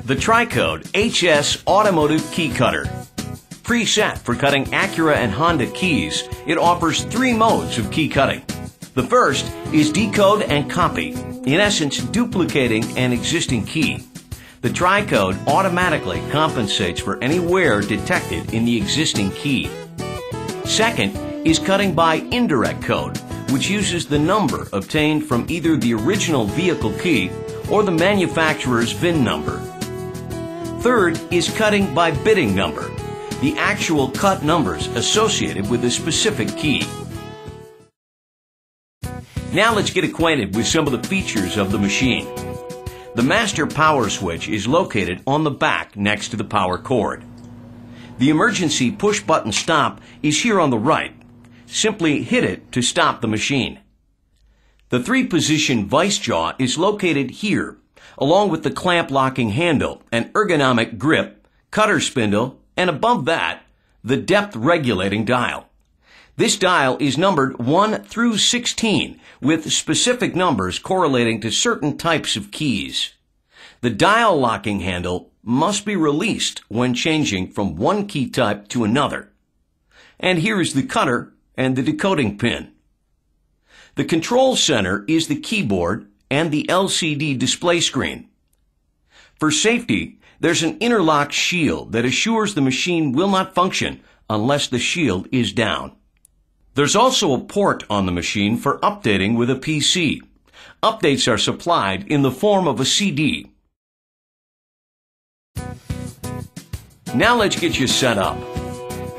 The Tricode HS Automotive Key Cutter. Preset for cutting Acura and Honda keys, it offers 3 modes of key cutting. The first is decode and copy, in essence duplicating an existing key. The Tricode automatically compensates for any wear detected in the existing key. Second is cutting by indirect code, which uses the number obtained from either the original vehicle key or the manufacturer's VIN number. Third is cutting by bidding number, the actual cut numbers associated with a specific key. Now let's get acquainted with some of the features of the machine. The master power switch is located on the back next to the power cord. The emergency push-button stop is here on the right. Simply hit it to stop the machine. The 3-position vice jaw is located here, along with the clamp locking handle, an ergonomic grip, cutter spindle, and above that, the depth regulating dial. This dial is numbered 1 through 16 with specific numbers correlating to certain types of keys. The dial locking handle must be released when changing from one key type to another. And here is the cutter and the decoding pin. The control center is the keyboard and the LCD display screen. For safety, there's an interlock shield that assures the machine will not function unless the shield is down. There's also a port on the machine for updating with a PC. Updates are supplied in the form of a CD. Now let's get you set up.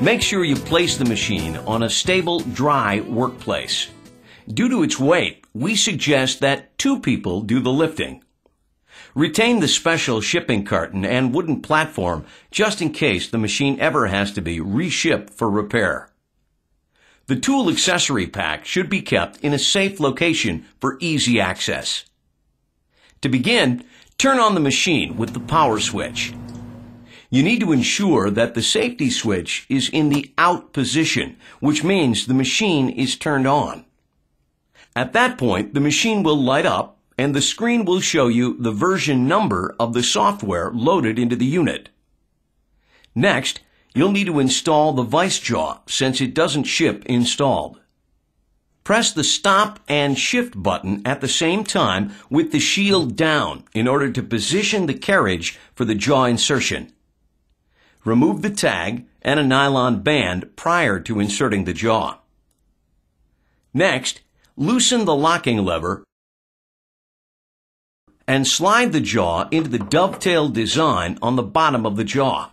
Make sure you place the machine on a stable, dry workplace. Due to its weight, we suggest that 2 people do the lifting. Retain the special shipping carton and wooden platform just in case the machine ever has to be reshipped for repair. The tool accessory pack should be kept in a safe location for easy access. To begin, turn on the machine with the power switch. You need to ensure that the safety switch is in the out position, which means the machine is turned on. At that point, the machine will light up and the screen will show you the version number of the software loaded into the unit. Next, you'll need to install the vice jaw since it doesn't ship installed. Press the stop and shift button at the same time with the shield down in order to position the carriage for the jaw insertion. Remove the tag and a nylon band prior to inserting the jaw. Next, loosen the locking lever and slide the jaw into the dovetail design on the bottom of the jaw.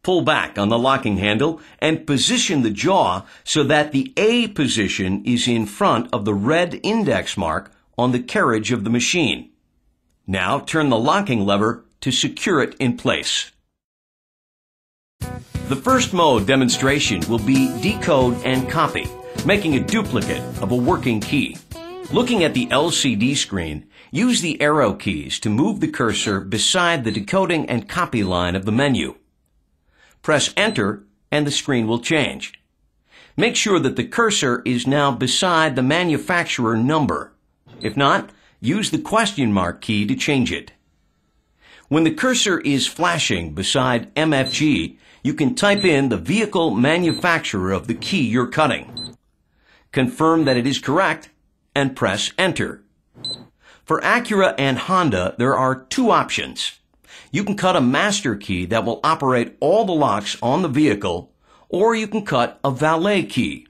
Pull back on the locking handle and position the jaw so that the A position is in front of the red index mark on the carriage of the machine. Now turn the locking lever to secure it in place. The first mode demonstration will be decode and copy, making a duplicate of a working key. Looking at the LCD screen, use the arrow keys to move the cursor beside the decoding and copy line of the menu. Press Enter and the screen will change. Make sure that the cursor is now beside the manufacturer number. If not, use the question mark key to change it. When the cursor is flashing beside MFG, you can type in the vehicle manufacturer of the key you're cutting. Confirm that it is correct and press Enter. For Acura and Honda, there are 2 options. You can cut a master key that will operate all the locks on the vehicle, or you can cut a valet key.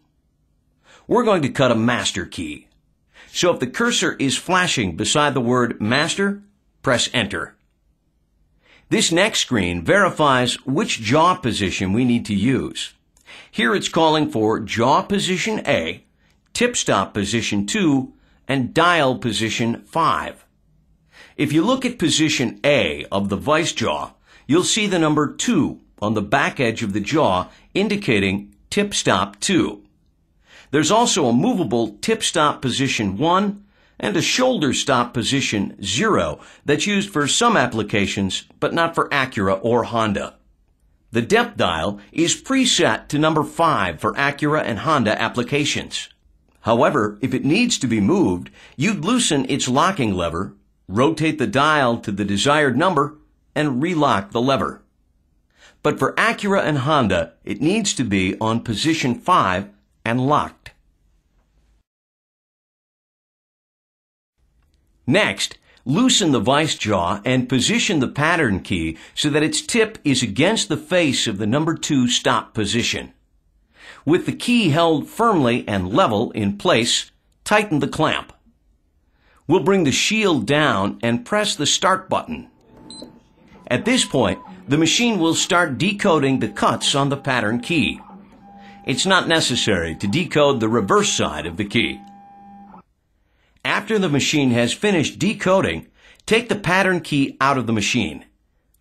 We're going to cut a master key. So if the cursor is flashing beside the word Master, press Enter. This next screen verifies which jaw position we need to use. Here it's calling for jaw position A, tip stop position 2, and dial position 5. If you look at position A of the vice jaw, you'll see the number 2 on the back edge of the jaw indicating tip stop 2. There's also a movable tip stop position 1 and a shoulder stop position 0 that's used for some applications but not for Acura or Honda. The depth dial is preset to number 5 for Acura and Honda applications. However, if it needs to be moved, you'd loosen its locking lever, rotate the dial to the desired number, and relock the lever. But for Acura and Honda, it needs to be on position 5 and locked. Next, loosen the vice jaw and position the pattern key so that its tip is against the face of the number 2 stop position. With the key held firmly and level in place, tighten the clamp. We'll bring the shield down and press the start button. At this point, the machine will start decoding the cuts on the pattern key. It's not necessary to decode the reverse side of the key. After the machine has finished decoding, take the pattern key out of the machine.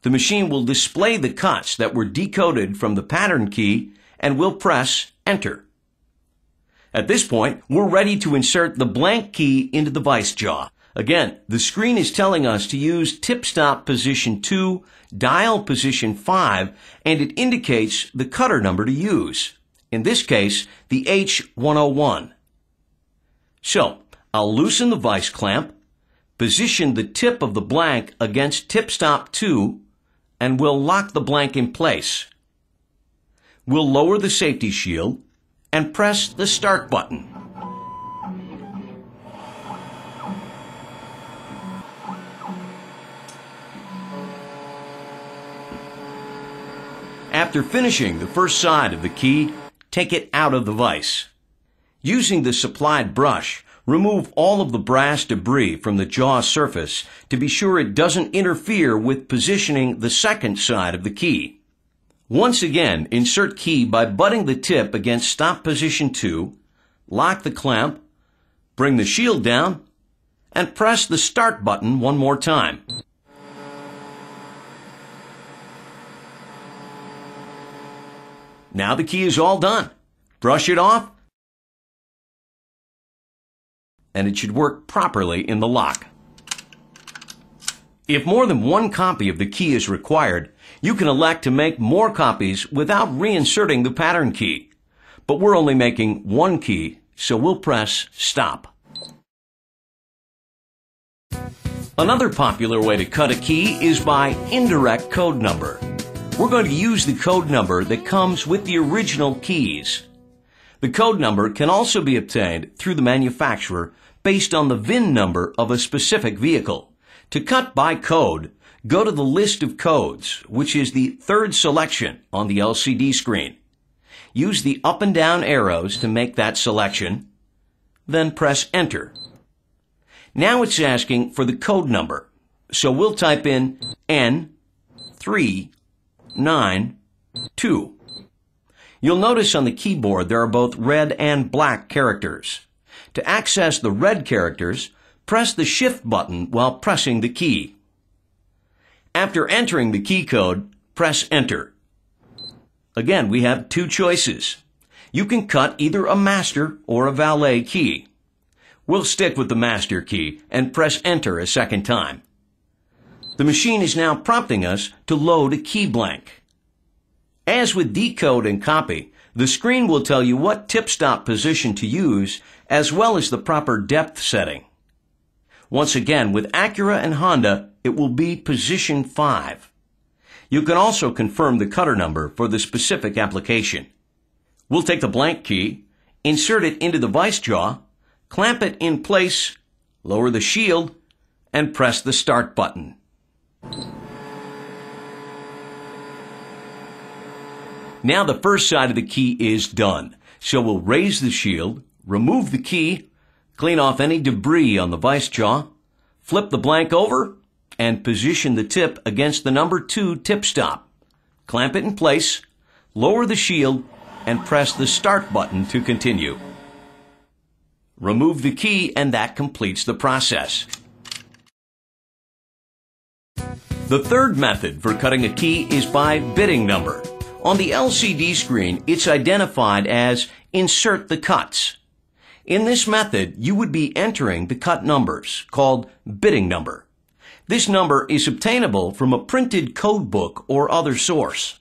The machine will display the cuts that were decoded from the pattern key and will press Enter. At this point, we're ready to insert the blank key into the vice jaw. Again, the screen is telling us to use tip stop position 2, dial position 5, and it indicates the cutter number to use. In this case, the H101. So, I'll loosen the vice clamp, position the tip of the blank against tip stop 2, and we'll lock the blank in place. We'll lower the safety shield and press the start button. After finishing the first side of the key, take it out of the vise. Using the supplied brush, remove all of the brass debris from the jaw surface to be sure it doesn't interfere with positioning the second side of the key. Once again, insert key by butting the tip against stop position 2, lock the clamp, bring the shield down, and press the start button one more time. Now the key is all done. Brush it off, and it should work properly in the lock. If more than one copy of the key is required, you can elect to make more copies without reinserting the pattern key. But we're only making one key, so we'll press Stop. Another popular way to cut a key is by indirect code number. We're going to use the code number that comes with the original keys. The code number can also be obtained through the manufacturer based on the VIN number of a specific vehicle. To cut by code, go to the list of codes, which is the third selection on the LCD screen. Use the up and down arrows to make that selection, then press Enter. Now it's asking for the code number, so we'll type in N392. You'll notice on the keyboard there are both red and black characters. To access the red characters, press the Shift button while pressing the key. After entering the key code, press Enter. Again, we have two choices. You can cut either a master or a valet key. We'll stick with the master key and press Enter a second time. The machine is now prompting us to load a key blank. As with decode and copy, the screen will tell you what tip-stop position to use as well as the proper depth setting. Once again, with Acura and Honda, it will be position 5. You can also confirm the cutter number for the specific application. We'll take the blank key, insert it into the vice jaw, clamp it in place, lower the shield, and press the start button. Now the first side of the key is done, so we'll raise the shield, remove the key, clean off any debris on the vice jaw, flip the blank over, and position the tip against the number 2 tip stop. Clamp it in place, lower the shield, and press the start button to continue. Remove the key, and that completes the process. The third method for cutting a key is by bitting number. On the LCD screen, it's identified as Insert the Cuts. In this method, you would be entering the cut numbers, called bitting number. This number is obtainable from a printed code book or other source.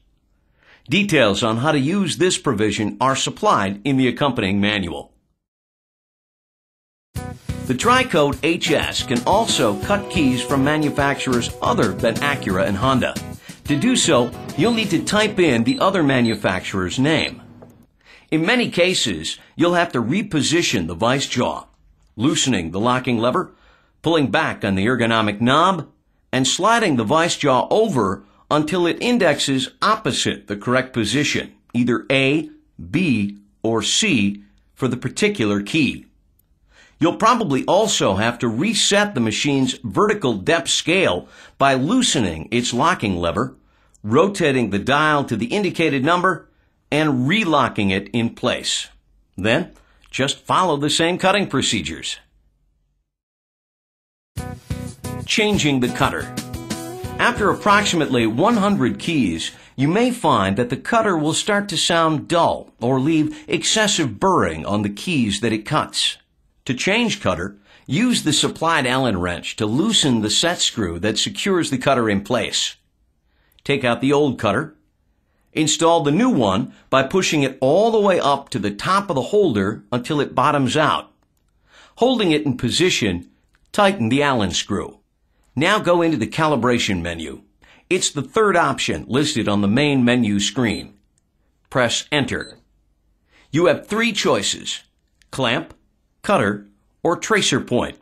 Details on how to use this provision are supplied in the accompanying manual. The Tri-Code HS can also cut keys from manufacturers other than Acura and Honda. To do so, you'll need to type in the other manufacturer's name. In many cases, you'll have to reposition the vice jaw, loosening the locking lever, pulling back on the ergonomic knob, and sliding the vice jaw over until it indexes opposite the correct position, either A, B, or C for the particular key. You'll probably also have to reset the machine's vertical depth scale by loosening its locking lever, rotating the dial to the indicated number, and relocking it in place. Then, just follow the same cutting procedures. Changing the cutter. After approximately 100 keys, you may find that the cutter will start to sound dull or leave excessive burring on the keys that it cuts. To change cutter, use the supplied Allen wrench to loosen the set screw that secures the cutter in place. Take out the old cutter. Install the new one by pushing it all the way up to the top of the holder until it bottoms out. Holding it in position, tighten the Allen screw. Now go into the calibration menu. It's the third option listed on the main menu screen. Press Enter. You have three choices: clamp, cutter, or tracer point.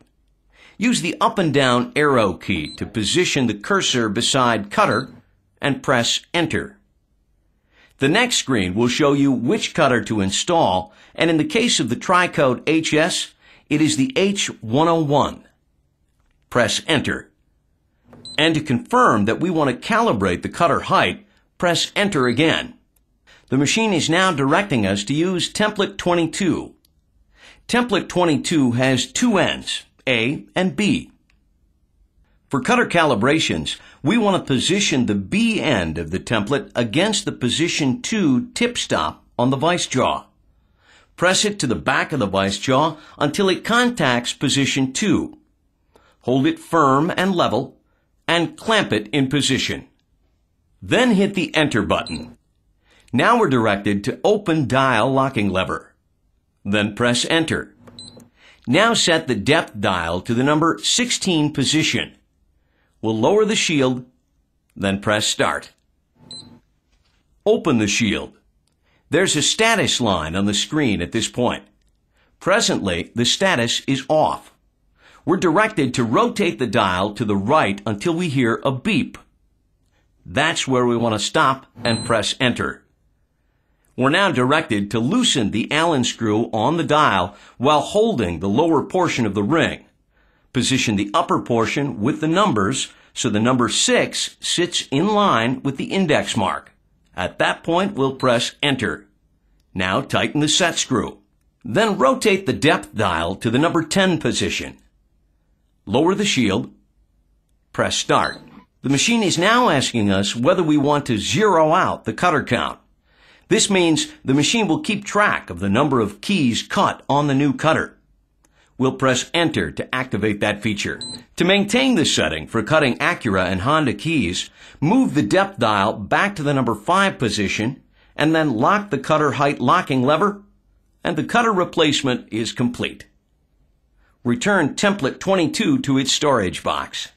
Use the up and down arrow key to position the cursor beside cutter and press Enter. The next screen will show you which cutter to install, and in the case of the Tri-Code HS, it is the H101. Press Enter. And to confirm that we want to calibrate the cutter height, press Enter again. The machine is now directing us to use Template 22. Template 22 has two ends, A and B. For cutter calibrations, we want to position the B end of the template against the position 2 tip stop on the vice jaw. Press it to the back of the vice jaw until it contacts position 2. Hold it firm and level, and clamp it in position. Then hit the Enter button. Now we're directed to open dial locking lever. Then press Enter. Now set the depth dial to the number 16 position. We'll lower the shield, then press Start. Open the shield. There's a status line on the screen at this point. Presently, the status is off. We're directed to rotate the dial to the right until we hear a beep. That's where we want to stop and press Enter. We're now directed to loosen the Allen screw on the dial while holding the lower portion of the ring. Position the upper portion with the numbers so the number 6 sits in line with the index mark. At that point, we'll press Enter. Now tighten the set screw. Then rotate the depth dial to the number 10 position. Lower the shield. Press Start. The machine is now asking us whether we want to zero out the cutter count. This means the machine will keep track of the number of keys cut on the new cutter. We'll press Enter to activate that feature. To maintain this setting for cutting Acura and Honda keys, move the depth dial back to the number 5 position and then lock the cutter height locking lever, and the cutter replacement is complete. Return Template 22 to its storage box.